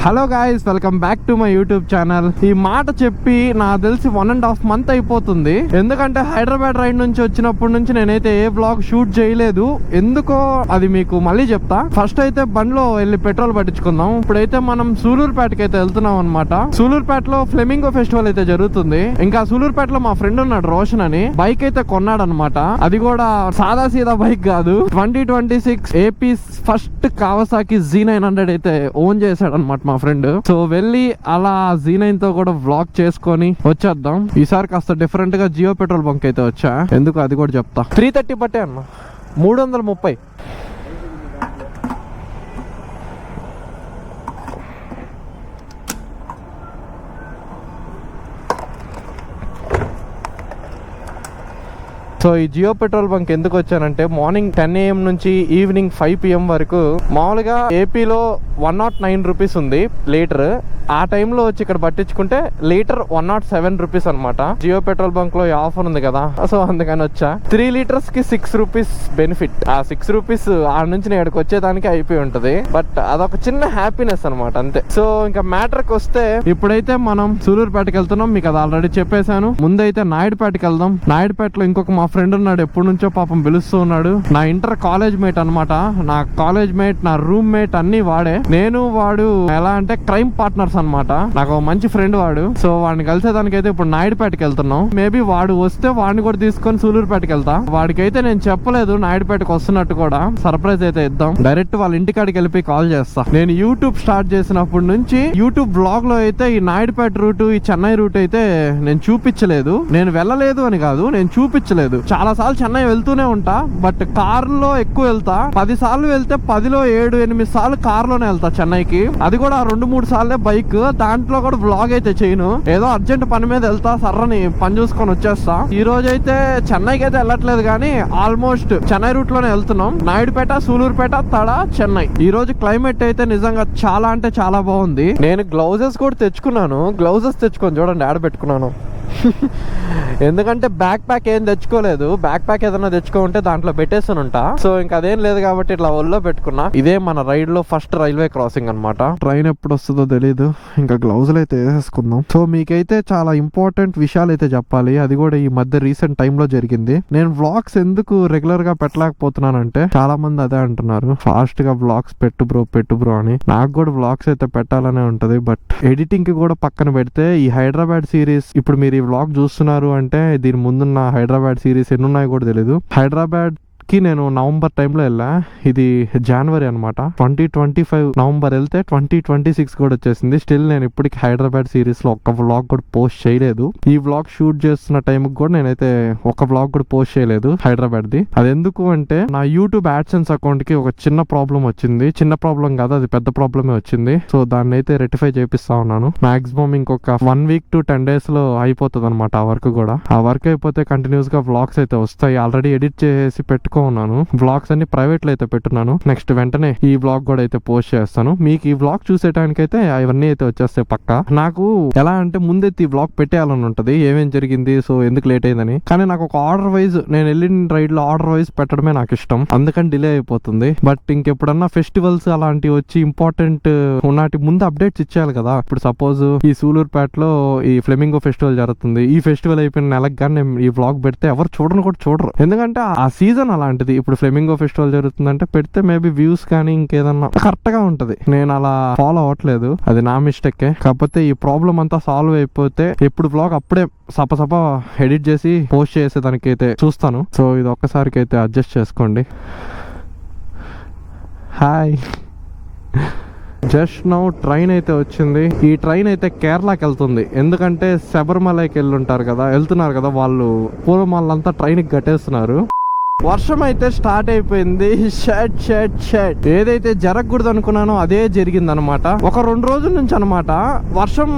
Hello guys, welcome back to my YouTube channel. ఈ మాట చెప్పి నాకు తెలిసి 1.5 month అయిపోతుంది. ఎందుకంటే హైదరాబాద్ రైడ్ నుంచి వచ్చినప్పటి నుంచి నేనైతే ఏ బ్లాగ్ షూట్ చేయలేదు. ఎందుకో అది మీకు మళ్ళీ చెప్తా. ఫస్ట్ అయితే బండ్లో వెళ్ళి పెట్రోల్ పట్టించుకుందాం. ఇప్పుడైతే మనం సూలూరుపేటకి అయితే వెళ్తున్నాం అనమాట. సూలూరుపేటలో ఫ్లెమింగో ఫెస్టివల్ అయితే జరుగుతుంది. ఇంకా సూలూరుపేటలో మా ఫ్రెండ్ ఉన్నాడు రోషన్ అని, బైక్ అయితే కొన్నాడు అనమాట. అది కూడా సాదా సీదా బైక్ కాదు, 2026 ఏపీ ఫస్ట్ కావాసాకి Z900 అయితే ఓన్ చేశాడు అనమాట మా ఫ్రెండ్. సో వెళ్ళి అలా Z9 తో కూడా వ్లాగ్ చేసుకొని వచ్చేద్దాం. ఈసారి కాస్త డిఫరెంట్ గా జియో పెట్రోల్ బంక్ అయితే వచ్చా. ఎందుకు అది కూడా చెప్తా. 330 పట్టే అన్న, 330. సో ఈ జియో పెట్రోల్ బంక్ ఎందుకు వచ్చానంటే, మార్నింగ్ 10 AM నుంచి ఈవినింగ్ 5 PM వరకు మామూలుగా ఏపీలో 109 రూపీస్ ఉంది లీటర్. ఆ టైంలో వచ్చి ఇక్కడ పట్టించుకుంటే లీటర్ 107 రూపీస్ అనమాట. జియో పెట్రోల్ బంక్ లో ఆఫర్ ఉంది కదా, సో అందుకని వచ్చా. 3 లీటర్స్ కి 6 రూపీస్ బెనిఫిట్. ఆ 6 రూపీస్ ఆడ నుంచి నేను ఇక్కడికి వచ్చేదానికి అయిపోయి ఉంటది. బట్ అదొక చిన్న హ్యాపీనెస్ అనమాట, అంతే. సో ఇంకా మ్యాటర్ కి వస్తే, ఇప్పుడైతే మనం సూలూరుపేటకి వెళ్తున్నాం. మీకు అది ఆల్రెడీ చెప్పేశాను. ముందైతే నాయుడుపేటకి వెళ్దాం. నాయుడుపేటలో ఇంకొక మా ఫ్రెండ్ ఉన్నాడు, ఎప్పటి నుంచో పాపం పిలుస్తూ ఉన్నాడు. నా ఇంటర్ కాలేజ్ మేట్ అనమాట. నా కాలేజ్ మేట్, నా రూమ్ మేట్ అన్ని వాడే. నేను వాడు ఎలా అంటే క్రైమ్ పార్ట్నర్స్ అనమాట. నాకు మంచి ఫ్రెండ్ వాడు. సో వాడిని కలిసేదానికైతే ఇప్పుడు నాయుడుపేటకి వెళ్తున్నాం. మేబీ వాడు వస్తే వాడిని కూడా తీసుకొని సూలూరుపేటకి వెళ్తా. వాడికైతే నేను చెప్పలేదు నాయుడుపేటకి వస్తున్నట్టు కూడా. సర్ప్రైజ్ అయితే ఇద్దాం. డైరెక్ట్ వాళ్ళ ఇంటికాడికి వెళ్ళి కాల్ చేస్తా. నేను యూట్యూబ్ స్టార్ట్ చేసినప్పటి నుంచి యూట్యూబ్ బ్లాగ్ లో అయితే ఈ నాయుడుపేట రూట్, ఈ చెన్నై రూట్ అయితే నేను చూపించలేదు. నేను వెళ్ళలేదు అని కాదు, నేను చూపించలేదు. చాలా సార్లు చెన్నై వెళ్తూనే ఉంటా, బట్ కారులో ఎక్కువ వెళ్తా. 10 సార్లు వెళ్తే 10లో 7-8 సార్లు కారులోనే వెళ్తా చెన్నైకి. అది కూడా 2-3 సార్లే బైక్. దాంట్లో కూడా వ్లాగ్ అయితే చేయను. ఏదో అర్జెంట్ పని మీద వెళ్తా, సర్రని పని చూసుకొని వచ్చేస్తా. ఈ రోజు అయితే చెన్నైకి అయితే వెళ్ళట్లేదు, కానీ ఆల్మోస్ట్ చెన్నై రూట్ లోనే వెళ్తున్నాం. నాయుడుపేట, సూలూరుపేట, తడ, చెన్నై. ఈ రోజు క్లైమేట్ అయితే నిజంగా చాలా అంటే చాలా బాగుంది. నేను గ్లౌజెస్ కూడా తెచ్చుకున్నాను. గ్లౌజెస్ తెచ్చుకొని చూడండి ఆడ పెట్టుకున్నాను. ఎందుకంటే బ్యాక్ ప్యాక్ ఏం తెచ్చుకోలేదు. బ్యాక్ ప్యాక్ ఏదైనా తెచ్చుకుంటే దాంట్లో పెట్టేస్తాను ఉంటా. సో ఇంకా అదేం లేదు కాబట్టి ఇట్లా ఒళ్ళో పెట్టుకున్నా. ఇదే మన రైడ్ లో ఫస్ట్ రైల్వే క్రాసింగ్ అనమాట. ట్రైన్ ఎప్పుడు వస్తుందో తెలీదు. ఇంకా గ్లౌజులు అయితే వేసేసుకుందాం. సో మీకైతే చాలా ఇంపార్టెంట్ విషయాలు అయితే చెప్పాలి. అది కూడా ఈ మధ్య రీసెంట్ టైమ్ లో జరిగింది. నేను వ్లాగ్స్ ఎందుకు రెగ్యులర్ గా పెట్టలేకపోతున్నానంటే, చాలా మంది అదే అంటున్నారు, ఫాస్ట్ గా వ్లాగ్స్ పెట్టు బ్రో అని. నాకు కూడా వ్లాగ్స్ అయితే పెట్టాలనే ఉంటది. బట్ ఎడిటింగ్ కి కూడా పక్కన పెడితే, ఈ హైదరాబాద్ సిరీస్, ఇప్పుడు మీరు ఈ వ్లాగ్ చూస్తున్నారు అంటే దీని ముందున్న హైదరాబాద్ సిరీస్ ఎన్ని ఉన్నాయో కూడా తెలీదు. హైదరాబాద్ కి నేను నవంబర్ టైంలో వెళ్ళా. ఇది జనవరి అనమాట. 2025 నవంబర్ వెళ్తే 2026 కూడా వచ్చేసింది. స్టిల్ నేను ఇప్పటికి హైదరాబాద్ సిరీస్ లో ఒక్క వ్లాగ్ కూడా పోస్ట్ చేయలేదు. ఈ వ్లాగ్ షూట్ చేస్తున్న టైంకి కూడా నేనైతే ఒక వ్లాగ్ కూడా పోస్ట్ చేయలేదు హైదరాబాద్ ది. అది ఎందుకు అంటే, నా యూట్యూబ్ యాడ్సెన్స్ అకౌంట్ కి ఒక చిన్న ప్రాబ్లం వచ్చింది. చిన్న ప్రాబ్లం కాదు, అది పెద్ద ప్రాబ్లమే వచ్చింది. సో దాన్ని అయితే రెక్టిఫై చేపిస్తా ఉన్నాను. మాక్సిమం ఇంకొక 1 week to 10 days లో అయిపోతుంది అనమాట ఆ వర్క్ కూడా. ఆ వర్క్ అయిపోతే కంటిన్యూస్ గా వ్లాగ్స్ అయితే వస్తాయి. ఆల్రెడీ ఎడిట్ చేసి పెట్టుకున్నాను. వ్లాగ్స్ అన్ని ప్రైవేట్ లో అయితే పెట్టున్నాను. నెక్స్ట్ వెంటనే ఈ వ్లాగ్ కూడా అయితే పోస్ట్ చేస్తాను. మీకు ఈ వ్లాగ్ చూసేటానికైతే అవన్నీ అయితే వచ్చేస్తాయి పక్కా. నాకు ఎలా అంటే, ముందైతే ఈ వ్లాగ్ పెట్టేయాలని ఉంటది, ఏమేం జరిగింది, సో ఎందుకు లేట్ అయిందని. కానీ నాకు ఒక ఆర్డర్ వైజ్, నేను వెళ్ళిన రైడ్ లో ఆర్డర్ వైజ్ పెట్టడమే నాకు ఇష్టం. అందుకని డిలే అయిపోతుంది. బట్ ఇంకెప్పుడన్నా ఫెస్టివల్స్ అలాంటివి వచ్చి ఇంపార్టెంట్ ఉన్నటి ముందు అప్డేట్స్ ఇచ్చేయాలి కదా. ఇప్పుడు సపోజ్ ఈ సూలూరుపేటలో ఈ ఫ్లెమింగో ఫెస్టివల్ జరుగుతుంది. ఈ ఫెస్టివల్ అయిపోయిన నెలకు కానీ నేను ఈ వ్లాగ్ పెడితే ఎవరు చూడరు. ఎందుకంటే ఆ సీజన్ అలాంటిది. ఇప్పుడు ఫ్లెమింగో ఫెస్టివల్ జరుగుతుందంటే పెడితే మేబీ వ్యూస్ కానీ ఇంకేదన్నా కరెక్ట్ గా ఉంటది. నేను అలా ఫాలో అవ్వట్లేదు, అది నా మిస్టేకే. కాకపోతే ఈ ప్రాబ్లం అంతా సాల్వ్ అయిపోతే ఇప్పుడు వ్లాగ్ అప్పుడే సప ఎడిట్ చేసి పోస్ట్ చేసేదానికి అయితే చూస్తాను. సో ఇది ఒక్కసారికి అయితే అడ్జస్ట్ చేసుకోండి. హాయ్, జస్ట్ నౌ ట్రైన్ అయితే వచ్చింది. ఈ ట్రైన్ అయితే కేరళకి వెళ్తుంది. ఎందుకంటే శబరిమలకి వెళ్తున్నారు కదా వాళ్ళు. పూర్వం వాళ్ళంతా ట్రైన్ కి కట్టేస్తున్నారు. వర్షం అయితే స్టార్ట్ అయిపోయింది. షట్ ఏదైతే జరగకూడదు అనుకున్నానో అదే జరిగింది అనమాట. ఒక 2 రోజుల నుంచి అనమాట వర్షం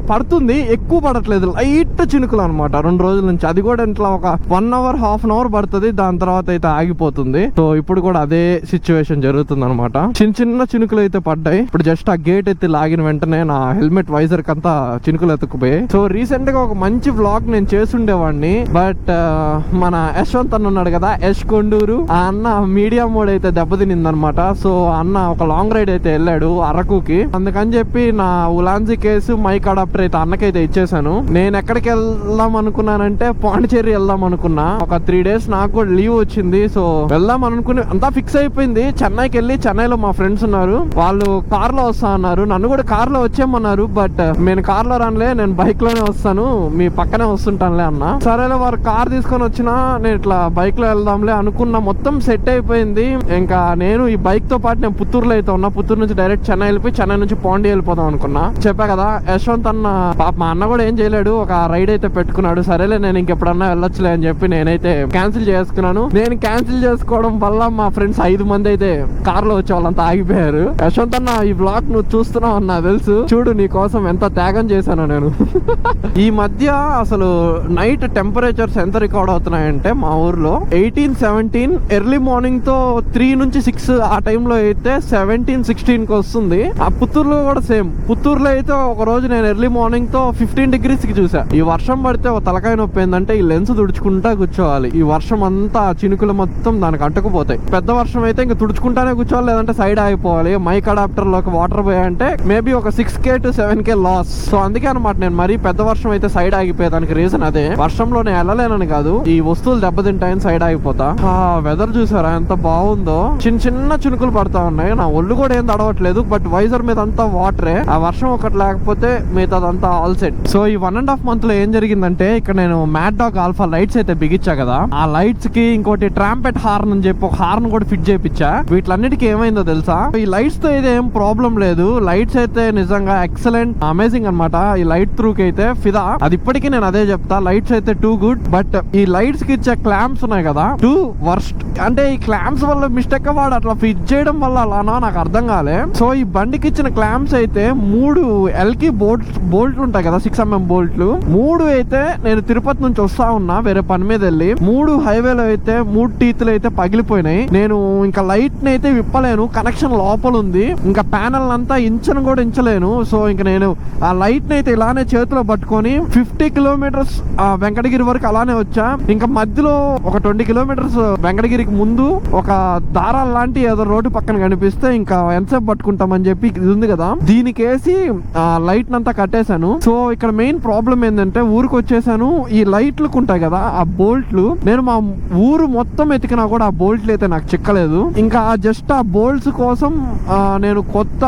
పడుతుంది, ఎక్కువ పడట్లేదు, లైట్ చినుకులు అనమాట 2 రోజుల నుంచి. అది కూడా ఇట్లా ఒక 1 hour, ½ hour పడుతుంది, దాని తర్వాత అయితే ఆగిపోతుంది. సో ఇప్పుడు కూడా అదే సిచ్యువేషన్ జరుగుతుంది అనమాట. చిన్న చినుకులు అయితే పడ్డాయి. ఇప్పుడు జస్ట్ ఆ గేట్ ఎత్తి లాగిన వెంటనే నా హెల్మెట్ వైజర్ కంతా చినుకులు ఎత్తుకుపోయాయి. సో రీసెంట్ గా ఒక మంచి వ్లాగ్ నేను చేసుండేవాడిని, బట్ మన యశ్వంత్ అన్న ఉన్నాడు కదా, కదా యష్ కొండూరు. ఆ అన్న మీడియా మోడ్ అయితే దెబ్బతినింది అనమాట. సో అన్న ఒక లాంగ్ రైడ్ అయితే వెళ్ళాడు అరకుకి. అందుకని చెప్పి నా ఉలాన్జీ కేసు మైక్ అడాప్టర్ అయితే అన్నకైతే ఇచ్చేసాను. నేను ఎక్కడికి వెళ్దాం అనుకున్నానంటే పాండిచేరి వెళ్దాం అనుకున్నా. ఒక 3 days నాకు కూడా లీవ్ వచ్చింది. సో వెళ్దాం అనుకుని అంతా ఫిక్స్ అయిపోయింది. చెన్నైకి వెళ్ళి, చెన్నైలో మా ఫ్రెండ్స్ ఉన్నారు, వాళ్ళు కార్ లో వస్తా అన్నారు. నన్ను కూడా కార్ లో వచ్చేయమన్నారు. బట్ నేను కార్ లో రానులే, నేను బైక్ లోనే వస్తాను, మీ పక్కనే వస్తుంటానులే అన్న. సరేలే వారు కార్ తీసుకొని వచ్చినా నేను ఇట్లా బైక్ లో వెళ్దాంలే అనుకున్నా. మొత్తం సెట్ అయిపోయింది. ఇంకా నేను ఈ బైక్ తో పాటు నేను పుత్తూరులో అయితే ఉన్నా. పుత్తూరు నుంచి డైరెక్ట్ చెన్నై వెళ్ళిపోయి చెన్నై నుంచి పాండి వెళ్ళిపోదాం అనుకున్నా. చెప్పా కదా యశ్వంత్ అన్న పాప, మా అన్న కూడా ఏం చేయలేడు, ఒక రైడ్ అయితే పెట్టుకున్నాడు. సరేలే నేను ఇంకెప్పుడన్నా వెళ్ళొచ్చులే అని చెప్పి నేనైతే క్యాన్సిల్ చేసుకున్నాను. నేను క్యాన్సిల్ చేసుకోవడం వల్ల మా ఫ్రెండ్స్ 5 మంది అయితే కార్ లో వచ్చే వాళ్ళంతా ఆగిపోయారు. యశ్వంత్ అన్న ఈ బ్లాగ్ నువ్వు చూస్తున్నావు అన్న తెలుసు, చూడు నీ కోసం ఎంత త్యాగం చేశాను నేను. ఈ మధ్య అసలు నైట్ టెంపరేచర్స్ ఎంత రికార్డ్ అవుతున్నాయంటే మా ఊర్లో 18-17 ఎర్లీ మార్నింగ్ తో 3 నుంచి 6 ఆ టైంలో అయితే 17-16 కి వస్తుంది. ఆ పుత్తూరులో కూడా సేమ్. పుత్తూరులో అయితే ఒక రోజు నేను ఎర్లీ మార్నింగ్ తో 15 degrees కి చూసా. ఈ వర్షం పడితే ఒక తలకాయ నొప్పి ఏంటంటే ఈ లెన్స్ తుడుచుకుంటా కూర్చోవాలి. ఈ వర్షం అంతా చినుకులు మొత్తం దానికి అంటుకుపోతాయి. పెద్ద వర్షం అయితే ఇంకా తుడుచుకుంటానే కూర్చోవాలి, లేదంటే సైడ్ అయిపోవాలి. మైక్ అడాప్టర్ లోకి వాటర్ పోయాయంటే మేబీ ఒక 6K to 7K loss. So అందుకే అనమాట నేను మరీ పెద్ద వర్షం అయితే సైడ్ ఆగిపోయేదానికి రీజన్ అదే. వర్షంలో నేను వెళ్ళలేనని కాదు, ఈ వస్తువులు దెబ్బతింటాయని సైడ్ ఆగిపోతా. వెదర్ చూసారా ఎంత బాగుందో, చిన్న చిన్న చినుకులు పడతా ఉన్నాయి. నా ఒళ్ళు కూడా ఏం తడవట్లేదు, బట్ వైజర్ మీద అంతా వాటరే. ఆ వర్షం ఒకటి లేకపోతే మిగతాదంతా ఆల్ సెట్. సో ఈ 1.5 month లో ఏం జరిగిందంటే, ఇక్కడ నేను మ్యాడ్ డాగ్ ఆల్ఫా లైట్స్ అయితే బిగించా కదా, ఆ లైట్స్ కి ఇంకోటి ట్రాంపెట్ హార్న్ అని చెప్పి ఒక హార్న్ కూడా ఫిట్ చేయించా. వీటిలన్నిటికీ ఏమైందో తెలుసా, ఈ లైట్స్ తో అయితే ఏం ప్రాబ్లం లేదు. లైట్స్ అయితే నిజంగా ఎక్సలెంట్, అమేజింగ్ అనమాట. ఈ లైట్ త్రూ కి అయితే ఫిదా. అది ఇప్పటికీ నేను అదే చెప్తా, లైట్స్ అయితే టూ గుడ్. బట్ ఈ లైట్స్ కి ఇచ్చే క్లాంప్స్ ఉన్నాయి కదా, టూ వర్స్ట్. అంటే ఈ క్లాంప్స్ వల్ల మిస్టేక్ వాడు అట్లా ఫిట్ చేయడం వల్ల అలానా నాకు అర్థం కాలే. సో ఈ బండికి ఇచ్చిన క్లాంప్స్ అయితే 3 ఎల్కి బోల్ట్లు ఉంటాయి కదా, 6mm బోల్ట్లు. 3 అయితే నేను తిరుపతి నుంచి వస్తా ఉన్నా వేరే పని మీద వెళ్ళి, 3 హైవేలో అయితే 3 టీత్లు అయితే పగిలిపోయినాయి. నేను ఇంకా లైట్ ని అయితే విప్పలేను, కనెక్షన్ లోపల ఉంది. ఇంకా ప్యానల్ అంతా ఇంచను కూడా ఇంచలేను. సో ఇంకా నేను ఆ లైట్ ని అయితే ఇలానే చేతిలో పట్టుకొని 50 kilometers వెంకటగిరి వరకు అలానే వచ్చా. ఇంకా మధ్యలో ఒక 20 kilometers వెంకటగిరికి ముందు ఒక దారాల లాంటి ఏదో రోడ్డు పక్కన కనిపిస్తే ఇంకా ఎంతసేపు పట్టుకుంటామని చెప్పి ఇది ఉంది కదా, దీనికేసి లైట్ నంతా కట్టేశాను. సో ఇక్కడ మెయిన్ ప్రాబ్లం ఏంటంటే, ఊరికి వచ్చేసాను, ఈ లైట్లకు ఉంటాయి కదా ఆ బోల్ట్లు, నేను మా ఊరు మొత్తం ఎతికినా కూడా ఆ బోల్ట్లు అయితే నాకు చిక్కలేదు. ఇంకా జస్ట్ ఆ బోల్ట్స్ కోసం నేను కొత్త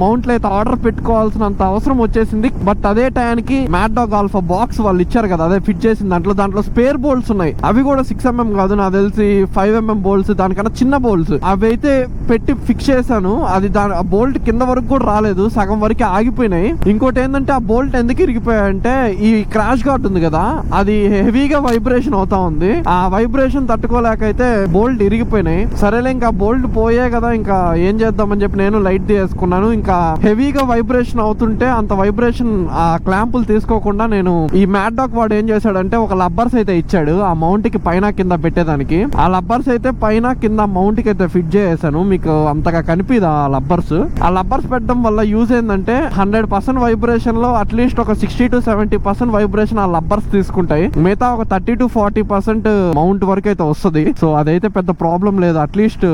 మౌంట్లు అయితే ఆర్డర్ పెట్టుకోవాల్సినంత అవసరం వచ్చేసింది. బట్ అదే టైంకి మ్యాడ్ డాగ్ ఆల్ఫా బాక్స్ వాళ్ళు ఇచ్చారు కదా, అదే ఫిట్ చేసిన దాంట్లో స్పేర్ బోల్ట్స్ ఉన్నాయి. అవి కూడా 6mm కాదు, నాకు తెలిసి 5mm బోల్ట్స్, దానికన్నా చిన్న బోల్ట్స్. అవి అయితే పెట్టి ఫిక్స్ చేశాను. అది ఆ బోల్ట్ కింద వరకు కూడా రాలేదు, సగం వరకు ఆగిపోయినాయి. ఇంకోటి ఏంటంటే, ఆ బోల్ట్ ఎందుకు ఇరిగిపోయాయంటే, ఈ క్రాష్ గార్డ్ ఉంది కదా, అది హెవీగా వైబ్రేషన్ అవుతా ఉంది. ఆ వైబ్రేషన్ తట్టుకోలేకైతే బోల్ట్ ఇరిగిపోయినాయి. సరేలే ఇంకా బోల్ట్ పోయే కదా, ఇంకా ఏం చేద్దామని చెప్పి నేను లైట్ తీసుకున్నాను. ఇంకా హెవీగా వైబ్రేషన్ అవుతుంటే అంత వైబ్రేషన్ ఆ క్లాంపులు తీసుకోకుండా నేను ఈ మ్యాడ్ డాగ్ వాడు ఏం చేశాడంటే, ఒక లబ్బర్స్ అయితే ఇచ్చాడు ఆ మౌంట్ కి పైన కింద పెట్టేదానికి. ఆ లబ్బర్స్ అయితే పైన కింద మౌంట్ కి అయితే ఫిట్ చేసాను. మీకు అంతగా కనిపిదా ఆ లబ్బర్స్? ఆ లబ్బర్స్ పెట్టడం వల్ల యూజ్ ఏంటంటే, 100% వైబ్రేషన్ లో అట్లీస్ట్ ఒక 60 to 70% వైబ్రేషన్ ఆ లబ్బర్స్ తీసుకుంటాయి. మిగతా ఒక 30 to 40% మౌంట్ వరకు అయితే వస్తుంది. సో అదైతే పెద్ద ప్రాబ్లం లేదు, అట్లీస్ట్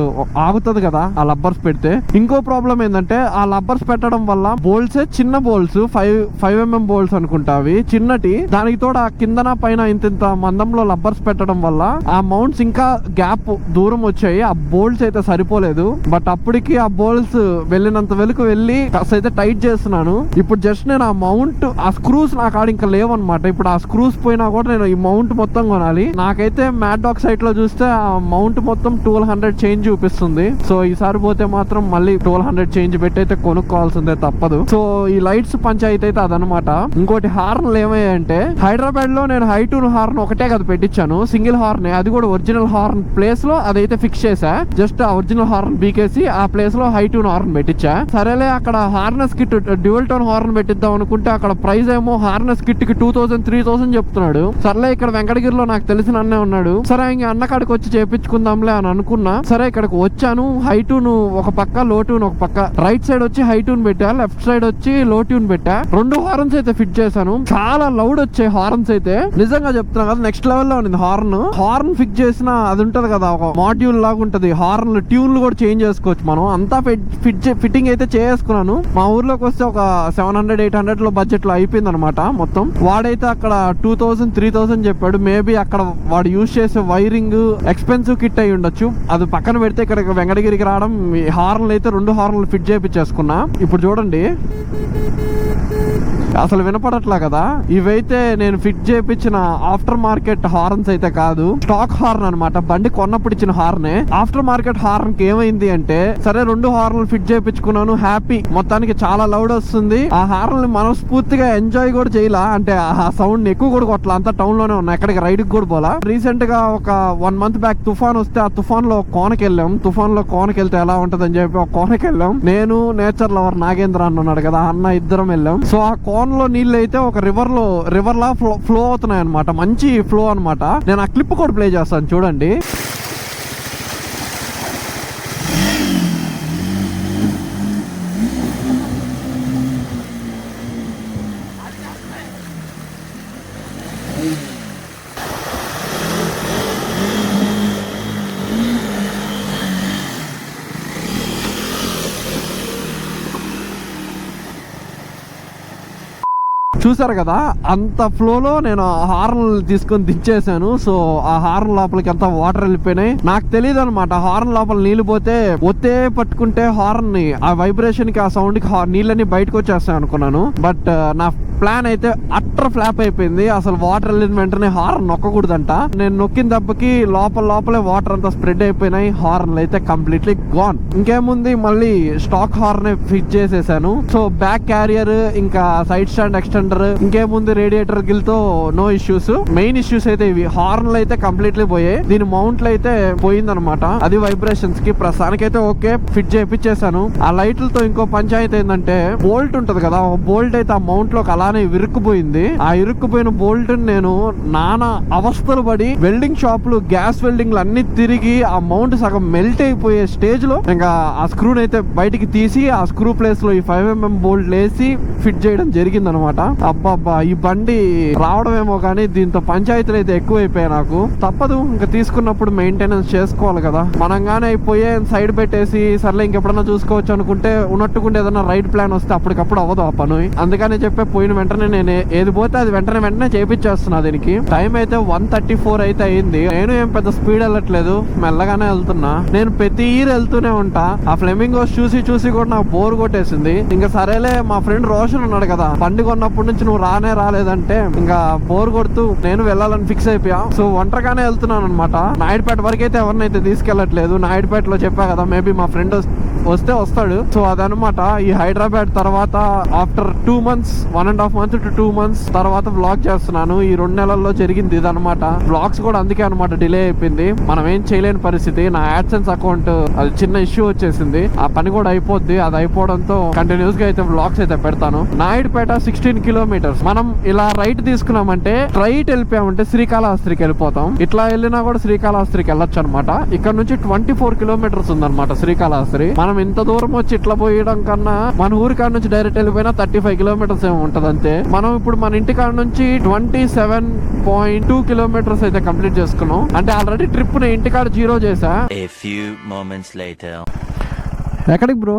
ఆగుతుంది కదా ఆ లబ్బర్స్ పెడితే. ఇంకో ప్రాబ్లం ఏంటంటే, ఆ లబ్బర్స్ పెట్టడం వల్ల బోల్ట్స్ చిన్న బోల్ట్స్ 5mm బోల్ట్స్ అనుకుంటా, అవి చిన్నటి. దానికి తోడు ఆ కిందన పైన ఇంత మందంలో లబ్బర్స్ పెట్టడం వల్ల ఆ మౌంట్స్ ఇంకా గ్యాప్ దూరం వచ్చాయి. ఆ బోల్ట్స్ అయితే సరిపోలేదు. బట్ అప్పటికి ఆ బోల్ట్స్ వెళ్ళినంత వెలుకు వెళ్ళి అయితే టైట్ చేస్తున్నాను. ఇప్పుడు జస్ట్ నేను ఆ మౌంట్, ఆ స్క్రూస్ నా కాడ ఇంకా లేవన్నమాట. ఇప్పుడు ఆ స్క్రూస్ పోయినా కూడా నేను ఈ మౌంట్ మొత్తం కొనాలి. నాకైతే మ్యాడ్ డాగ్ సైట్ లో చూస్తే ఆ మౌంట్ మొత్తం 1200 చేంజ్ చూపిస్తుంది. సో ఈసారి పోతే మాత్రం మళ్ళీ 1200 చేంజ్ పెట్టి అయితే కొనుక్కోవాల్సిందే, తప్పదు. సో ఈ లైట్స్ పంచాయతీ అయితే అదనమాట. ఇంకోటి హార్న్లు ఏమయ్యాయంటే, హైదరాబాద్ లో నేను హైటూన్ హార్న్ ఒకటే కదా పెట్టించాను, సింగిల్ హార్న్. అది కూడా ఒరిజినల్ హార్న్ ప్లేస్ లో అదైతే ఫిక్స్ చేసా. జస్ట్ ఆ ఒరిజినల్ హార్న్ బీకేసి ఆ ప్లేస్ లో హైటూన్ హార్న్ పెట్టించా. సరేలే అక్కడ harness kit dual tone horn పెట్టిద్దాం అనుకుంటే, అక్కడ ప్రైస్ ఏమో హార్నెస్ కిట్ కి 2000-3000 చెప్తున్నాడు. సర్లే ఇక్కడ వెంకటగిరిలో నాకు తెలిసిన అన్నే ఉన్నాడు. సరే ఇంక అన్న కాడికి వచ్చి చేపించుకుందాంలే అని అనుకున్నా. సరే ఇక్కడికి వచ్చాను. హైటూన్ ఒక పక్క, లో ట్యూన్ ఒక పక్క. రైట్ సైడ్ వచ్చి హైటూన్ పెట్టా, లెఫ్ట్ సైడ్ వచ్చి లో ట్యూన్ పెట్టా. 2 హార్న్స్ అయితే ఫిట్ చేశాను. చాలా లౌడ్ వచ్చాయి హార్న్స్ అయితే, నిజంగా చెప్తున్నా కదా, నెక్స్ట్ లెవెల్ లో ఉంది హార్న్ హార్న్ ఫిక్స్ చేసిన అది ఉంటది కదా, ఒక మాడ్యూల్ లాగా ఉంటది, హార్న్ ట్యూన్లు కూడా చేంజ్ చేసుకోవచ్చు మనం. అంతా ఫిట్టింగ్ అయితే చేసుకున్నాను. మా ఊర్లోకి వస్తే ఒక 700-800 లో బడ్జెట్ లో అయిపోయింది అనమాట మొత్తం. వాడైతే అక్కడ 2000-3000 చెప్పాడు. మేబీ అక్కడ వాడు యూజ్ చేసే వైరింగ్ ఎక్స్పెన్సివ్ కిట్ అయి ఉండొచ్చు. అది పక్కన పెడితే ఇక్కడ వెంకటగిరికి రావడం, హార్న్లు అయితే 2 హార్న్లు ఫిట్ చేయించేసుకున్నా. ఇప్పుడు చూడండి అసలు వినపడట్లా కదా. ఇవైతే నేను ఫిట్ చేయించిన ఆఫ్టర్ మార్కెట్ హార్న్స్ అయితే కాదు, స్టాక్ హార్న్ అనమాట. బండి కొన్నప్పుడు ఇచ్చిన హార్నే. ఆఫ్టర్ మార్కెట్ హార్న్ కి ఏమైంది అంటే, సరే 2 హార్న్లు ఫిట్ చేయించుకున్నాను, హ్యాపీ. మొత్తానికి చాలా లౌడ్ వస్తుంది. ఆ హార్న్ మనస్ఫూర్తిగా ఎంజాయ్ కూడా చేయలా, అంటే ఆ సౌండ్ ఎక్కువ కూడా కొట్టలా. అంతా టౌన్ లోనే ఉన్నా, ఎక్కడికి రైడ్ కి కూడా పోలా. రీసెంట్ గా ఒక 1 month బ్యాక్ తుఫాన్ వస్తే ఆ తుఫాన్ లో కోనకి వెళ్ళాం. తుఫాన్ లో కోనకి వెళ్తే ఎలా ఉంటదని చెప్పి ఒక కోనకి వెళ్ళాం. నేను నేచర్ లవర్ నాగేంద్ర అన్నాడు కదా, అన్న ఇద్దరం వెళ్ళాం. సో ఆ కోన లో నీళ్ళు అయితే ఒక రివర్ లా ఫ్లో అవుతున్నాయి అనమాట. మంచి ఫ్లో అనమాట. నేను ఆ క్లిప్ కూడా ప్లే చేస్తాను చూడండి. చూసారు కదా, అంత ఫ్లోలో నేను హార్న్ తీసుకొని దించేసాను. సో ఆ హార్న్ లోపలికి అంతా వాటర్ వెళ్ళిపోయినాయి. నాకు తెలియదు అనమాట, హార్న్ లోపల నీళ్లు పోతే ఒత్తే పట్టుకుంటే హార్న్ ని ఆ వైబ్రేషన్ కి ఆ సౌండ్ కి నీళ్ళని బయటకు వచ్చేస్తాయి అనుకున్నాను. బట్ నా ప్లాన్ అయితే అట్టర్ ఫ్లాప్ అయిపోయింది. అసలు వాటర్ వెళ్ళిన వెంటనే హార్న్ నొక్కకూడదంట. నేను నొక్కిన దెబ్బకి లోపలే వాటర్ అంతా స్ప్రెడ్ అయిపోయినాయి. హార్న్లు అయితే కంప్లీట్లీ గాన్. ఇంకేముంది, మళ్ళీ స్టాక్ హార్న్ ఫిట్ చేసేసాను. సో బ్యాక్ క్యారియర్, ఇంకా సైడ్ స్టాండ్ ఎక్స్టెండర్, ఇంకేముంది రేడియేటర్ గిల్ తో నో ఇష్యూస్. మెయిన్ ఇష్యూస్ అయితే ఇవి. హార్న్లు అయితే కంప్లీట్లీ పోయాయి. దీని మౌంట్లు అయితే పోయిందనమాట, అది వైబ్రేషన్స్ కి. ప్రస్తుతానికైతే ఓకే, ఫిట్ చేయించేసాను. ఆ లైట్లతో ఇంకో పంచాయతీ ఏంటంటే, బోల్ట్ ఉంటది కదా, బోల్ట్ అయితే ఆ మౌంట్ లోకి అలానే ఇరుక్కుపోయింది. ఆ ఇరుక్కుపోయిన బోల్ట్ నేను నానా అవస్థలు పడి వెల్డింగ్ షాపులు, గ్యాస్ వెల్డింగ్లు అన్ని తిరిగి ఆ మౌంట్ సగం మెల్ట్ అయిపోయే స్టేజ్ లో ఇంకా ఆ స్క్రూని అయితే బయటికి తీసి ఆ స్క్రూ ప్లేస్ లో ఈ 5mm బోల్ట్ వేసి ఫిట్ చేయడం జరిగింది అనమాట. అబ్బా, ఈ బండి రావడమేమో కానీ దీంతో పంచాయతీలు అయితే ఎక్కువైపోయాయి. నాకు తప్పదు, ఇంకా తీసుకున్నప్పుడు మెయింటెనెన్స్ చేసుకోవాలి కదా. మనంగానే అయిపోయే సైడ్ పెట్టేసి సర్లే ఇంకెప్పుడన్నా చూసుకోవచ్చు అనుకుంటే, ఉన్నట్టుకుంటే ఏదైనా రైడ్ ప్లాన్ వస్తే అప్పటికప్పుడు అవ్వదు ఆ పని. అందుకని చెప్పే పోయిన వెంటనే నేను ఏది పోతే అది వెంటనే చేపించేస్తున్నా. దీనికి టైం అయితే 1:34 అయితే అయింది. నేను ఏం పెద్ద స్పీడ్ వెళ్ళట్లేదు, మెల్లగానే వెళ్తున్నా. నేను ప్రతి ఇయర్ వెళ్తూనే ఉంటా. ఆ ఫ్లెమింగోస్ చూసి కూడా నాకు బోర్ కొట్టేసింది. ఇంకా సరేలే, మా ఫ్రెండ్ రోషన్ ఉన్నాడు కదా, బండి కొన్నప్పటి నుంచి నువ్వు రాలేదంటే ఇంకా బోర్ కొడుతూ నేను వెళ్ళాలని ఫిక్స్ అయిపోయా. సో ఒంటరిగానే వెళ్తున్నాను అనమాట. నాయుడుపేట వరకు అయితే ఎవరినైతే తీసుకెళ్లట్లేదు. నాయుడుపేటలో చెప్పా కదా, మేబీ మా ఫ్రెండ్ వస్తాడు. సో అదనమాట. ఈ హైదరాబాద్ తర్వాత after 2 months, 1.5 months to 2 months తర్వాత వ్లాగ్ చేస్తున్నాను. ఈ 2 నెలల్లో జరిగింది ఇదనమాట. వ్లాగ్స్ కూడా అందుకే అనమాట డిలే అయిపోయింది. మనం ఏం చేయలేని పరిస్థితి. నా యాడ్సెన్స్ అకౌంట్ అది చిన్న ఇష్యూ వచ్చేసింది. ఆ పని కూడా అయిపోద్ది. అది అయిపోవడంతో కంటిన్యూస్ గా అయితే వ్లాగ్స్ అయితే పెడతాను. నాయుడుపేట 16 kilometers. మనం ఇలా రైట్ తీసుకున్నామంటే, రైట్ వెళ్ళిపోయామంటే శ్రీకాళహస్తికి వెళ్ళిపోతాం. ఇట్లా వెళ్ళినా కూడా శ్రీకాళహస్తికి వెళ్ళొచ్చు అనమాట. ఇక్కడ నుంచి 24 kilometers ఉందన్నమాట శ్రీకాళహస్తి. మనం ఇంత దూరం వచ్చి ఇట్లా పోయడం కన్నా మన ఊరి కాడ నుంచి డైరెక్ట్ వెళ్ళిపోయినా 35 kilometers ఏమో ఉంటది అంతే. మనం ఇప్పుడు మన ఇంటి కాడ నుంచి 27.2 kilometers అయితే కంప్లీట్ చేసుకున్నాం. అంటే ఆల్రెడీ ట్రిప్ ని ఇంటి కాడ 0 చేసా. ఎక్కడికి బ్రో?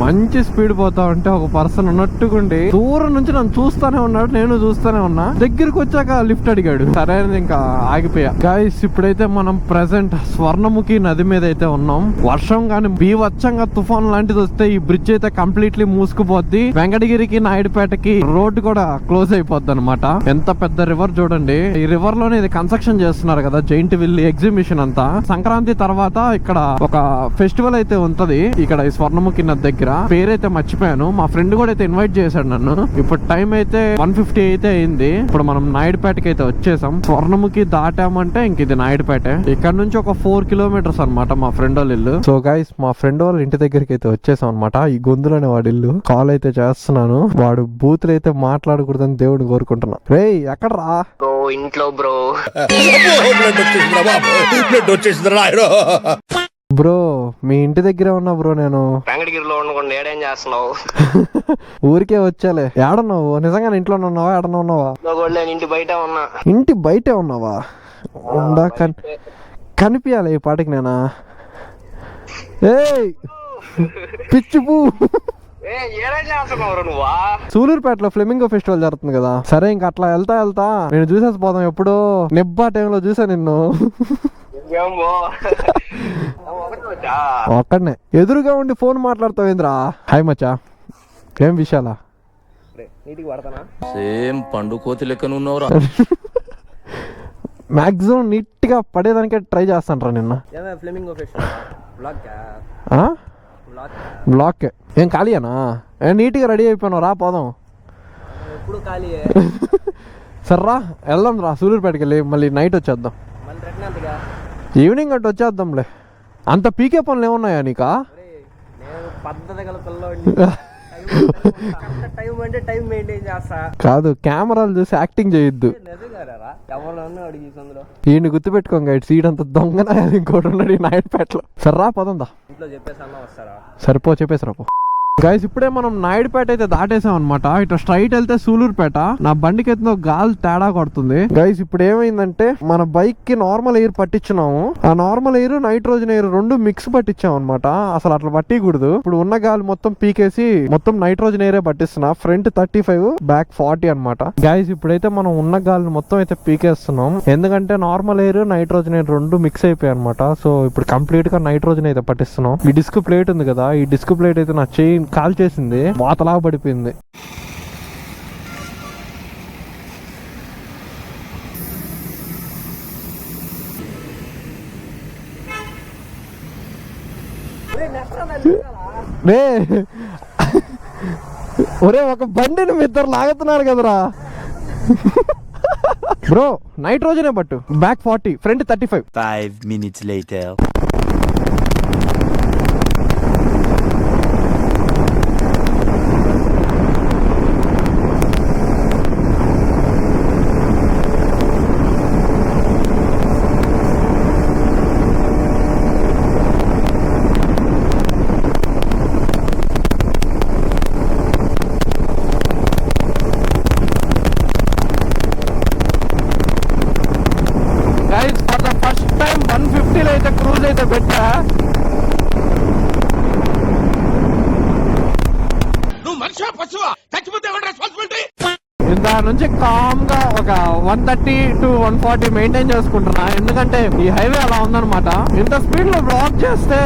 మంచి స్పీడ్ పోతా ఉంటే ఒక పర్సన్ ఉన్నట్టుకుండి దూరం నుంచి నన్ను చూస్తానే ఉన్నాడు, నేను చూస్తానే ఉన్నా. దగ్గరికి వచ్చాక లిఫ్ట్ అడిగాడు. సరే ఇంకా ఆగిపోయా. గైస్, ఇప్పుడైతే మనం ప్రెసెంట్ స్వర్ణముఖి నది మీద అయితే ఉన్నాం. వర్షం కానీ బీవచ్చంగా తుఫాన్ లాంటిది వస్తే ఈ బ్రిడ్జ్ అయితే కంప్లీట్లీ మూసుకుపోద్ది. వెంకటగిరికి నాయుడుపేటకి రోడ్డు కూడా క్లోజ్ అయిపోద్ది అనమాట. ఎంత పెద్ద రివర్ చూడండి. ఈ రివర్ లోనే ఇది కన్స్ట్రక్షన్ చేస్తున్నారు కదా, జైంట్ విల్ ఎగ్జిబిషన్ అంతా. సంక్రాంతి తర్వాత ఇక్కడ ఒక ఫెస్టివల్ అయితే ఉంటది ఇక్కడ ఈ స్వర్ణముఖి నది దగ్గర. పేరైతే మర్చిపోయాను. మా ఫ్రెండ్ కూడా అయితే ఇన్వైట్ చేశాడు నన్ను. ఇప్పుడు టైం అయితే 1:50 అయితే అయింది. ఇప్పుడు మనం నాయుడుపేటకి అయితే వచ్చేసాం. స్వర్ణముఖి దాటామంటే ఇంక ఇది నాయుడుపేట. ఇక్కడ నుంచి ఒక 4 kilometers అనమాట మా ఫ్రెండ్ వాళ్ళ ఇల్లు. సో గైస్, మా ఫ్రెండ్ వాళ్ళ ఇంటి దగ్గరికి అయితే వచ్చేసాం అనమాట. ఈ గొంతులోనే వాడి ఇల్లు. కాల్ అయితే చేస్తున్నాను. వాడు బూతులు అయితే మాట్లాడకూడదని దేవుడిని కోరుకుంటున్నా. రేయ్, ఎక్కడ రా? ఇంట్లో బ్రో. బ్రో మీ ఇంటి దగ్గరే ఉన్నా బ్రో. నేను వెంకటగిరిలో ఉండకుండా ఏడేం చేస్తున్నావు? ఊరికే వచ్చాలే. ఏడన్నావు? నిజంగా ఇంట్లో ఉన్నావా? ఏడన్నా ఉన్నావా? ఇంటి బయట ఉన్నా. ఇంటి బయటే ఉన్నావా? ఉండా కనిపించాలి ఈ పాటికి నేనా? ఏయ్ పిచ్చి పూ, సూలూరుపేటలో ఫ్లెమింగో ఫెస్టివల్ జరుగుతుంది కదా. సరే ఇంక అట్లా వెళ్తా నేను చూసేసి పోదాం. ఎప్పుడు నిబ్బా టైంలో చూసా నిన్ను. ఒక్కడనే ఎదురుగా ఉండి ఫోన్ మాట్లాడుతావు ఏంద్రా? హాయ్ మచ్చా, ఏం విషయాలా? సేమ్ పండు కోతి లెక్కనున్నావురా. మాక్సిమం నీట్ గా పడేదానికే ట్రై చేస్తాను రా నిన్న. బ్లాక్ ఏం ఖాళీయేనా? నీట్ గా రెడీ అయిపోయినావు, రా పోదాం. సర్రా వెళ్దాం రా సూలూరుపేటకి వెళ్ళి మళ్ళీ నైట్ వచ్చేద్దాం. ఈవినింగ్ అటు వచ్చేద్దాంలే. అంత పీకే పనులు ఏమున్నాయా నీకా? కాదు, కెమెరాలు చూసి యాక్టింగ్ చేయొద్దు. ఈయన గుర్తుపెట్టుకోండి, సీడ్ అంత దొంగన ఇంకోటి ఉన్నాడు నాయుడుపేటలో. సర్రా పోదా. సరిపో చెప్పేసి రాపో. గైస్ ఇప్పుడే మనం నాయుడుపేట అయితే దాటేసాం అనమాట. ఇట్లా స్ట్రైట్ వెళ్తే సూలూరుపేట. నా బండికి అయితే గాలి తేడా కొడుతుంది. గైస్ ఇప్పుడు ఏమైందంటే మన బైక్ కి నార్మల్ ఎయిర్ పట్టించున్నాము. ఆ నార్మల్ ఎయిర్ నైట్రోజన్ ఎయిర్ రెండు మిక్స్ పట్టించాం అనమాట. అసలు అట్లా పట్టికూడదు. ఇప్పుడు ఉన్న గాలి మొత్తం పీకేసి మొత్తం నైట్రోజన్ ఎయిరే పట్టిస్తున్నా. ఫ్రంట్ 35 బ్యాక్ 40 అనమాట. గైస్ ఇప్పుడైతే మనం ఉన్న గాలిని మొత్తం అయితే పీకేస్తున్నాం. ఎందుకంటే నార్మల్ ఎయిర్ నైట్రోజన్ ఎయిర్ రెండు మిక్స్ అయిపోయాయి అనమాట. సో ఇప్పుడు కంప్లీట్ గా నైట్రోజన్ అయితే పట్టిస్తున్నాం. ఈ డిస్క్ ప్లేట్ ఉంది కదా, ఈ డిస్క్ ప్లేట్ అయితే నా చైన్ కాల్ చేసింది, వాతలా పడిపోయింది. ఒరే ఒక బండిని మీ ఇద్దరు లాగుతున్నారు కదరా. బ్రో నైట్రోజనే పట్టు. Back 40 front 35. 5 minutes later. Cruise అయితే పెట్టా. ఇంత నుంచి కామ్ గా ఒక 130 to 140 మెయింటైన్ చేసుకుంటున్నా. ఎందుకంటే ఈ హైవే అలా ఉందన్నమాట. ఇంత స్పీడ్ లో బ్లాక్ చేస్తే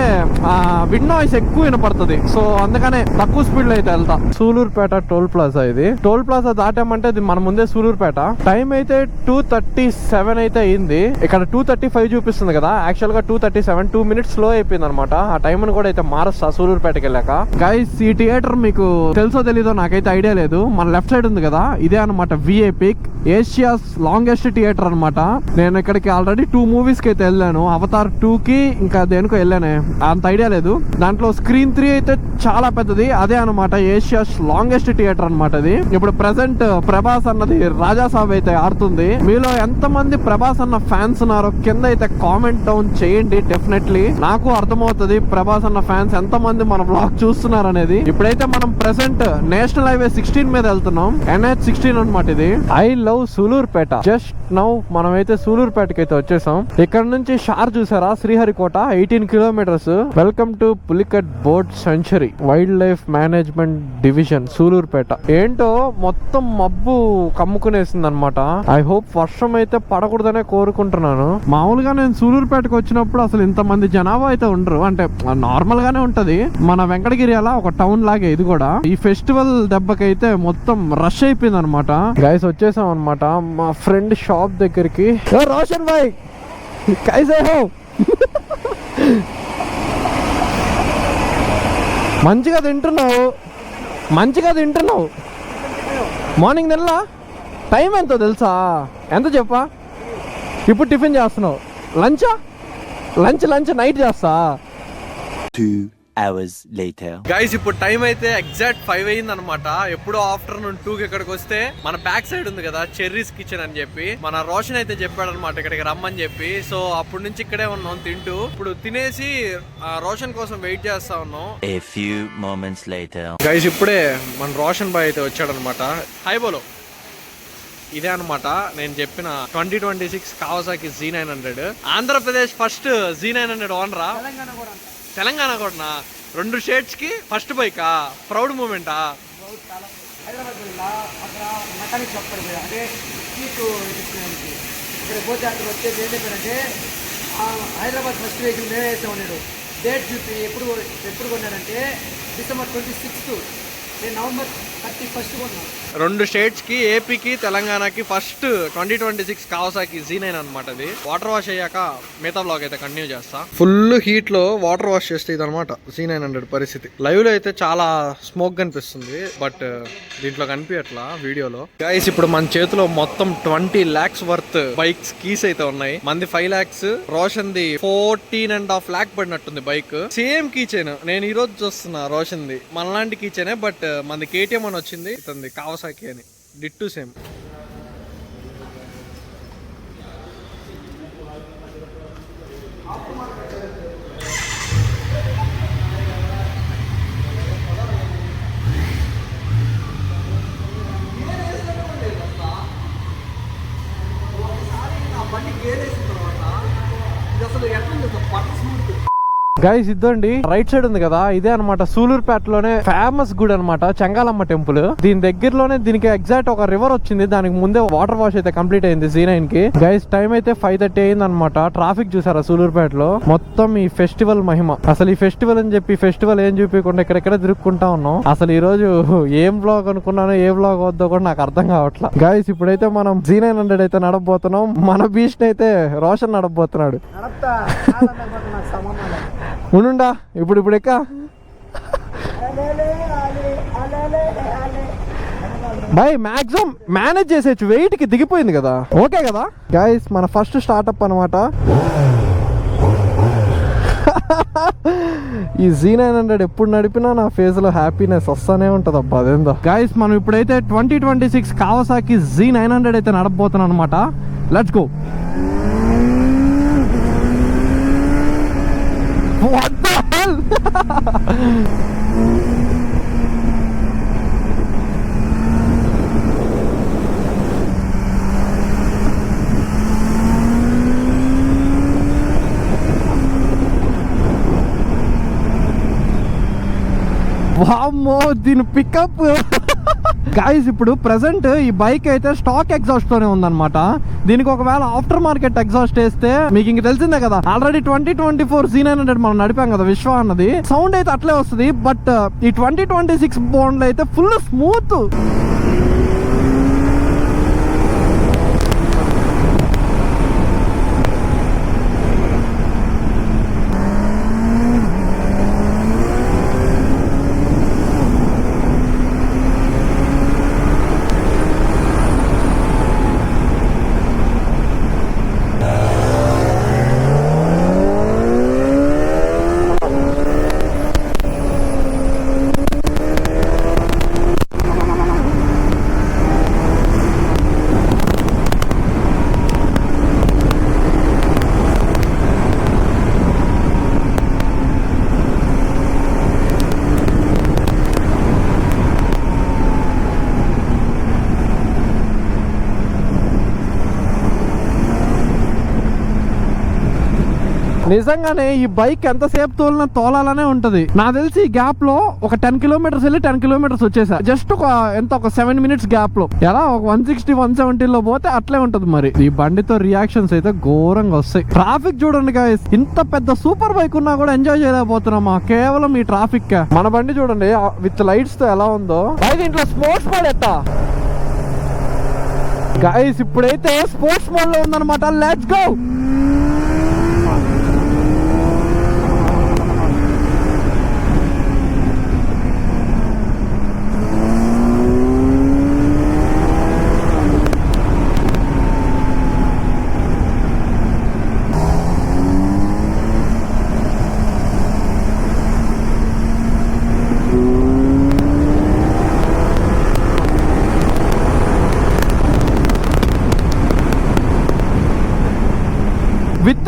విండ్ నాయిస్ ఎక్కువ వినపడుతుంది. సో అందుకనే తక్కువ స్పీడ్ లో అయితే వెళ్తా. Sullurpeta toll plaza. ఇది టోల్ ప్లాజా దాటామంటే ఇది మన ముందే సూలూరుపేట. టైం అయితే 2:37 అయితే అయింది. ఇక్కడ 2:35 చూపిస్తుంది కదా, యాక్చువల్ గా 2:37. 2 minutes స్లో అయిపోయింది అనమాట. ఆ టైం ని కూడా అయితే మారుస్తా సూలూరుపేటకి వెళ్ళాక. గైస్ ఈ థియేటర్ మీకు తెలుసో తెలీదో నాకైతే ఐడియా లేదు. మన లెఫ్ట్ సైడ్ ఉంది కదా, ఇదే అనమాట V Epiq, Asia's longest theatre అనమాట. నేను ఇక్కడికి ఆల్రెడీ 2 మూవీస్ కి అయితే వెళ్ళాను. అవతార్ 2 కి ఇంకా దేనికో వెళ్ళానే, అంత ఐడియా లేదు. దాంట్లో స్క్రీన్ 3 అయితే చాలా పెద్దది. అదే అనమాట ఏషియాస్ లాంగెస్ట్ థియేటర్ అనమాట ఇది. ఇప్పుడు ప్రెసెంట్ ప్రభాస్ అన్నది రాజాసాబ్ అయితే ఆడుతుంది. మీలో ఎంత మంది ప్రభాస్ అన్న ఫ్యాన్స్ ఉన్నారో కింద అయితే కామెంట్ డౌన్ చేయండి. డెఫినెట్లీ నాకు అర్థమవుతుంది ప్రభాస్ అన్న ఫ్యాన్స్ ఎంత మంది మన బ్లాగ్ చూస్తున్నారు అనేది. ఇప్పుడైతే మనం ప్రెసెంట్ నేషనల్ హైవే 16 మీద వెళ్తున్నాం. NH 16 అనమాట ఇది. I love Sullurpeta. Just now మనమైతే సూలూరుపేటకి అయితే వచ్చేసాం. ఇక్కడ నుంచి షార్ చూసారా, Sriharikota 18 kilometres. Welcome to Pulicat bird sanctuary wildlife management division Sullurpeta. ఏంటో మొత్తం మబ్బు కమ్ముకునేసింది అనమాట. ఐ హోప్ వర్షం అయితే పడకూడదనే కోరుకుంటున్నాను. మామూలుగా నేను సూలూరుపేటకు వచ్చినప్పుడు అసలు ఇంత మంది జనాభా అయితే ఉండరు. అంటే నార్మల్ గానే ఉంటది. మన వెంకటగిరి అలా ఒక టౌన్ లాగే ఇది కూడా. ఈ ఫెస్టివల్ దెబ్బకైతే మొత్తం రష్ అయిపోయింది అనమాట. గైస్ వచ్చేసాం అనమాట మా ఫ్రెండ్ షాప్ దగ్గరికి. రోషన్ భాయ్ కైసే హో? మంచిగా తింటున్నావు, మంచిగా తింటున్నావు. మార్నింగ్ తినలా? టైం ఎంతో తెలుసా? ఎంత చెప్పా? ఇప్పుడు టిఫిన్ చేస్తున్నావు. లంచా? లంచ్ నైట్ చేస్తా. 2 hours later. గైస్ ఇప్పుడు టైం అయితే ఎగ్జాక్ట్ 5 అయింది అనమాట. ఎప్పుడో ఆఫ్టర్నూన్ 2 కి ఇక్కడికి వస్తే మన బ్యాక్ సైడ్ ఉంది కదా చెర్రీస్ కిచెన్ అని చెప్పి మన రోషన్ అయితే చెప్పాడు అనమాట ఇక్కడికి రమ్మని చెప్పి. సో అప్పటి నుంచి ఇక్కడే ఉన్నాం తింటూ. ఇప్పుడు తినేసి రోషన్ కోసం వెయిట్ చేస్తా ఉన్నాం. A few moments later. Guys ఇప్పుడే మన రోషన్ బాయ్ అయితే వచ్చాడు అనమాట. హాయ్ బోలో. ఇదే అనమాట నేను చెప్పిన 2026 Kawasaki Z900. Andhra Pradesh first Z900 ఓనరా? Telangana కూడా 2 స్టేట్స్ కి first బైకా? Proud మూమెంటా? Hyderabad first vehicle మేమే వేసాం. నేను డేట్ చూపి ఎప్పుడు కొన్నానంటే December 26th, నేను November 31st కొన్నాను. 2 స్టేట్స్ కి, ఏపీకి తెలంగాణకి ఫస్ట్ 2026 కావాసాకి Z9 అనమాట. అది వాటర్ వాష్ అయ్యాక మిగతా బ్లాగ్ అయితే కంటిన్యూ చేస్తా. ఫుల్ హీట్ లో వాటర్ వాష్ చేస్తే ఇది అనమాట Z900 పరిస్థితి. లైవ్ లో అయితే చాలా స్మోక్ కనిపిస్తుంది, బట్ దీంట్లో కనిపించట్లా వీడియోలో. గైస్ ఇప్పుడు మన చేతిలో మొత్తం 20 lakhs వర్త్ బైక్స్ కీస్ అయితే ఉన్నాయి. మంది 5 lakhs, రోషన్ ది 14.5 lakh పడినట్టుంది బైక్. సేమ్ కీ చైన్ నేను ఈ రోజు చూస్తున్నా రోషన్ ది. మనలాంటి కీ చైనే, బట్ మంది KTM అని వచ్చింది, ఇతంది కావాసాకి అని. Ditto same. గైస్ ఇద్దండి రైట్ సైడ్ ఉంది కదా, ఇదే అనమాట సూలూరుపేటలోనే ఫేమస్ గుడి అనమాట, చెంగాలమ్మ టెంపుల్. దీని దగ్గరలోనే దీనికి ఎగ్జాక్ట్ ఒక రివర్ వచ్చింది, దానికి ముందే వాటర్ వాష్ అయితే కంప్లీట్ అయింది Z9 కి. గైస్ టైం అయితే 5:30 అయింది అనమాట. ట్రాఫిక్ చూసారా సూలూరుపేటలో? మొత్తం ఈ ఫెస్టివల్ మహిమ. అసలు ఈ ఫెస్టివల్ అని చెప్పి ఫెస్టివల్ ఏం చూపించకుండా ఇక్కడెక్కడ తిరుక్కుంటా ఉన్నాం. అసలు ఈ రోజు ఏం బ్లాగ్ అనుకున్నానో ఏ బ్లాగ్ వద్దో కూడా నాకు అర్థం కావట్లా. గైస్ ఇప్పుడైతే మనం Z900 అయితే నడపబోతున్నాం. మన బీచ్ అయితే రోషన్ నడపబోతున్నాడు. ఉండుండా ఇప్పుడు ఎక్క బాయ్ మాక్సిమం మేనేజ్ చేసేచ్చు, వెయిట్ కి దిగిపోయింది కదా, ఓకే కదా గైస్. మన ఫస్ట్ స్టార్ట్అప్ అనమాట ఈ Z900. ఎప్పుడు నడిపినా నా ఫేస్ లో హ్యాపీనెస్ వస్తానే ఉంటది అబ్బా, అదేందో. గైస్ మనం ఇప్పుడైతే 2026 కావాసాకి Z900 అయితే నడపబోతున్నాం అనమాట. Let's go. What the hell? వామ్మో దీని పికప్. గాయస్ ఇప్పుడు ప్రెసెంట్ ఈ బైక్ అయితే స్టాక్ ఎగ్జాస్ట్ తోనే ఉందన్నమాట. దీనికి ఒకవేళ ఆఫ్టర్ మార్కెట్ ఎగ్జాస్ట్ వేస్తే మీకు ఇంక తెలిసిందే కదా, ఆల్రెడీ 2024 Z900 మనం నడిపాం కదా విశ్వ అన్నది. సౌండ్ అయితే అట్లే వస్తుంది, బట్ ఈ 2026 బాండ్ లో అయితే ఫుల్ స్మూత్. నిజంగానే ఈ బైక్ ఎంతసేపు తోలాలనే ఉంటది. నాకు తెలిసి ఈ గ్యాప్ లో ఒక 10 kilometers వెళ్ళి 10 kilometers వచ్చేసా. జస్ట్ ఒక 7 minutes గ్యాప్ లో ఎలా ఒక 160, 170 లో పోతే అట్లే ఉంటది. మరి ఈ బండితో రియాక్షన్స్ అయితే ఘోరంగా వస్తాయి. ట్రాఫిక్ చూడండి గాయ్స్, ఇంత పెద్ద సూపర్ బైక్ ఉన్నా కూడా ఎంజాయ్ చేయలేకపోతున్నామా కేవలం ఈ ట్రాఫిక్. మన బండి చూడండి విత్ లైట్స్ తో ఎలా ఉందో. దీంట్లో స్పోర్ట్స్ మోడ్ ఎట్టా గాయ్స్? ఇప్పుడైతే స్పోర్ట్స్ మోడ్ లో ఉందన్నమాట. Let's go.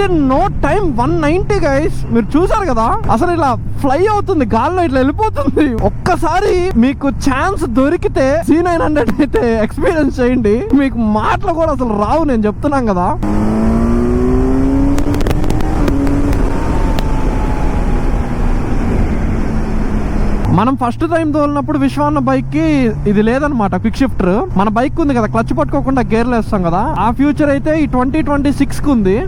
Within no time 190 guys. మీరు చూసారు కదా, అసలు ఇలా ఫ్లై అవుతుంది గాల్లో, ఇట్లా వెళ్ళిపోతుంది. ఒక్కసారి మీకు ఛాన్స్ దొరికితే C900 అయితే ఎక్స్పీరియన్స్ చేయండి. మీకు మాటలు కూడా అసలు రావు, నేను చెప్తున్నాను కదా. మనం ఫస్ట్ టైం తోలినప్పుడు విశ్వాన్న బైక్ కి ఇది లేదనమాట, క్విక్ షిఫ్టర్. మన బైక్ ఉంది కదా, క్లచ్ పట్టుకోకుండా గేర్లు వేస్తాం కదా, ఆ ఫ్యూచర్ అయితే ఈ 2026 కి ఉంది.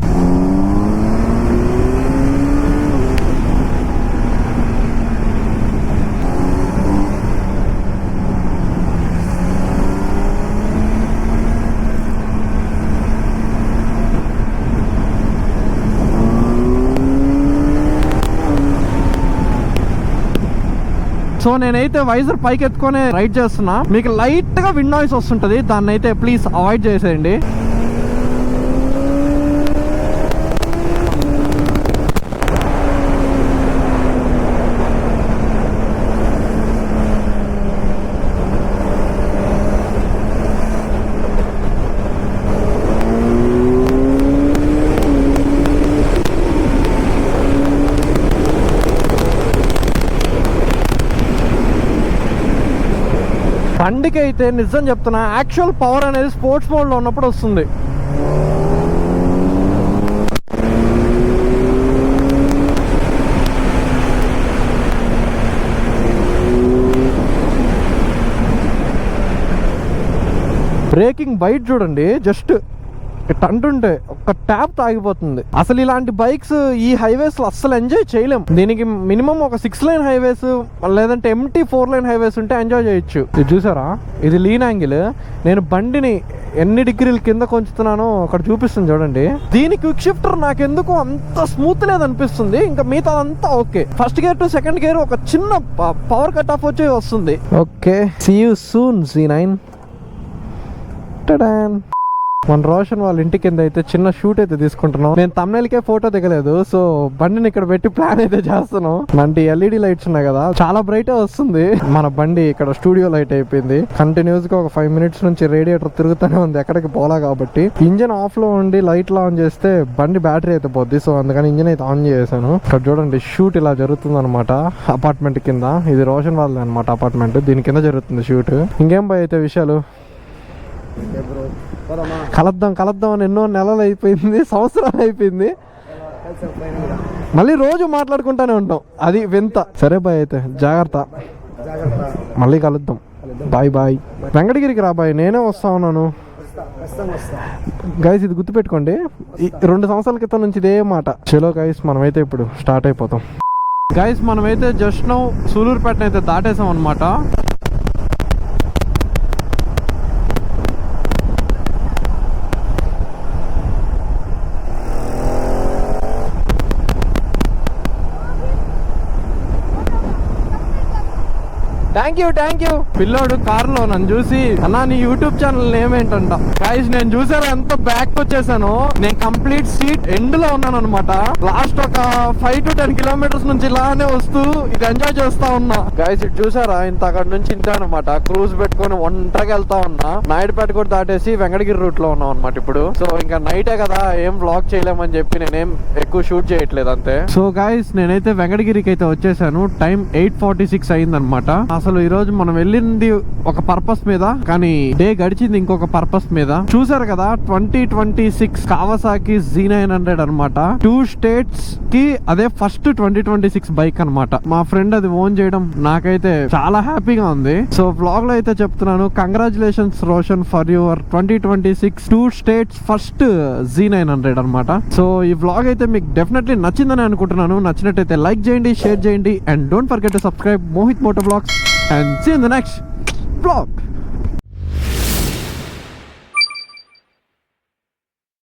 సో నేనైతే వైజర్ పైకి ఎత్తుకొని రైడ్ చేస్తున్నా. మీకు లైట్ గా విండ్ నాయిస్ వస్తుంటది, దాన్ని అయితే ప్లీజ్ అవాయిడ్ చేసేయండి. బండికి అయితే నిజం చెప్తున్నా, యాక్చువల్ పవర్ అనేది స్పోర్ట్స్ మోడ్ లో ఉన్నప్పుడు వస్తుంది. బ్రేకింగ్ బైట్ చూడండి, జస్ట్ ఇట్ అంటుంటే ఒక్క ట్యాప్ తాగిపోతుంది. అసలు ఇలాంటి బైక్స్ ఈ హైవేస్ లో అస్సలు ఎంజాయ్ చేయలేం. దీనికి మినిమం ఒక 6 లైన్ హైవేస్ లేదంటే ఎంటీ 4 లైన్ హైవేస్ ఉంటే ఎంజాయ్ చేయొచ్చు. ఇది చూసారా, ఇది లీన్ యాంగిల్. నేను బండిని ఎన్ని డిగ్రీల కింద కొంచుతున్నానో అక్కడ చూపిస్తుంది చూడండి. దీని క్విక్ షిఫ్టర్ నాకెందుకు అంత స్మూత్ లేదనిపిస్తుంది, ఇంకా మిగతా అంతా okay. First gear to second gear ఒక చిన్న పవర్ కట్ ఆఫ్ వచ్చి వస్తుంది. Okay, see you soon C9. మన రోషన్ వాళ్ళ ఇంటి కింద అయితే చిన్న షూట్ అయితే తీసుకుంటున్నాం. నేను తమ్నెల్కే ఫోటో దిగలేదు, సో బండిని ఇక్కడ పెట్టి ప్లాన్ అయితే చేస్తున్నాం. అంటే LED లైట్స్ ఉన్నాయి కదా, చాలా బ్రైట్ వస్తుంది. మన బండి ఇక్కడ స్టూడియో లైట్ అయిపోయింది. కంటిన్యూస్ గా ఒక 5 మినిట్స్ నుంచి రేడియేటర్ తిరుగుతూనే ఉంది, ఎక్కడికి పోలా కాబట్టి. ఇంజన్ ఆఫ్ లో ఉండి లైట్ ఆన్ చేస్తే బండి బ్యాటరీ అయితే పోద్ది, సో అందుకని ఇంజన్ అయితే ఆన్ చేశాను. ఇక్కడ చూడండి, షూట్ ఇలా జరుగుతుంది అనమాట అపార్ట్మెంట్ కింద. ఇది రోషన్ వాళ్ళది అనమాట అపార్ట్మెంట్, దీని కింద జరుగుతుంది షూట్. ఇంకేం బాయ్ అయితే విషయాలు. కలుద్దాం అని ఎన్నో నెలలు అయిపోయింది, సంవత్సరాలు అయిపోయింది, మళ్ళీ రోజు మాట్లాడుకుంటానే ఉంటాం, అది వింత. సరే బాయ్ అయితే, జాగ్రత్త, మళ్ళీ కలుద్దాం. బాయ్. వెంకటగిరికి రా బాయ్, నేనే వస్తా ఉన్నాను గైస్. ఇది గుర్తుపెట్టుకోండి, 2 సంవత్సరాల క్రితం నుంచి ఇదే మాట. చలో గైస్, మనమైతే ఇప్పుడు స్టార్ట్ అయిపోతాం. గైస్ మనమైతే జస్ట్ నౌ సూలూరుపేటను అయితే దాటేసాం అనమాట. Thank you. పిల్లోడు కారులో నన్ను చూసి, అన్నా నీ యూట్యూబ్ ఛానల్ నేమ్ ఏంటంట. గైస్ నేను చూసాను ఎంత బ్యాక్ వచ్చేసాను. నేను కంప్లీట్ సీట్ ఎండ్ లో ఉన్నాను అనమాట. లాస్ట్ ఒక 5 to 10 కిలోమీటర్స్ నుంచి ఇలానే వస్తూ ఇది ఎంజాయ్ చేస్తా ఉన్నా. గైస్ ఇటు చూసారా, ఇంత అక్కడ నుంచి ఇంత అనమాట. క్రూజ్ పెట్టుకొని ఒంటరిగా వెళ్తా ఉన్నా. నాయుడుపేట కూడా దాటేసి వెంకటగిరి రూట్ లో ఉన్నాం అనమాట ఇప్పుడు. సో ఇంకా నైటే కదా, ఏం వ్లాగ్ చేయలేమని చెప్పి నేనేం ఎక్కువ షూట్ చేయట్లేదు అంతే. సో గైస్ నేనైతే వెంకటగిరికి అయితే వచ్చేసాను. టైం 8:46 అయింది అనమాట. అసలు ఈ రోజు మనం వెళ్ళింది ఒక పర్పస్ మీద, కానీ డే గడిచింది ఇంకొక పర్పస్ మీద. చూసారు కదా, 2026 కావాసాకి Z900 అనమాట. 2 స్టేట్స్ కి అదే ఫస్ట్ 2026 బైక్ అనమాట. మా ఫ్రెండ్ అది ఓన్ చేయడం నాకైతే చాలా హ్యాపీగా ఉంది. సో వ్లాగ్ లో అయితే చెప్తున్నాను, congratulations Roshan for your 2026 2 states first Z900 అనమాట. సో ఈ వ్లాగ్ అయితే మీకు డెఫినెట్లీ నచ్చిందని అనుకుంటున్నాను. నచ్చినట్టయితే లైక్ చేయండి, షేర్ చేయండి, and don't forget to subscribe Mohit moto vlogs. And see you in the next vlog.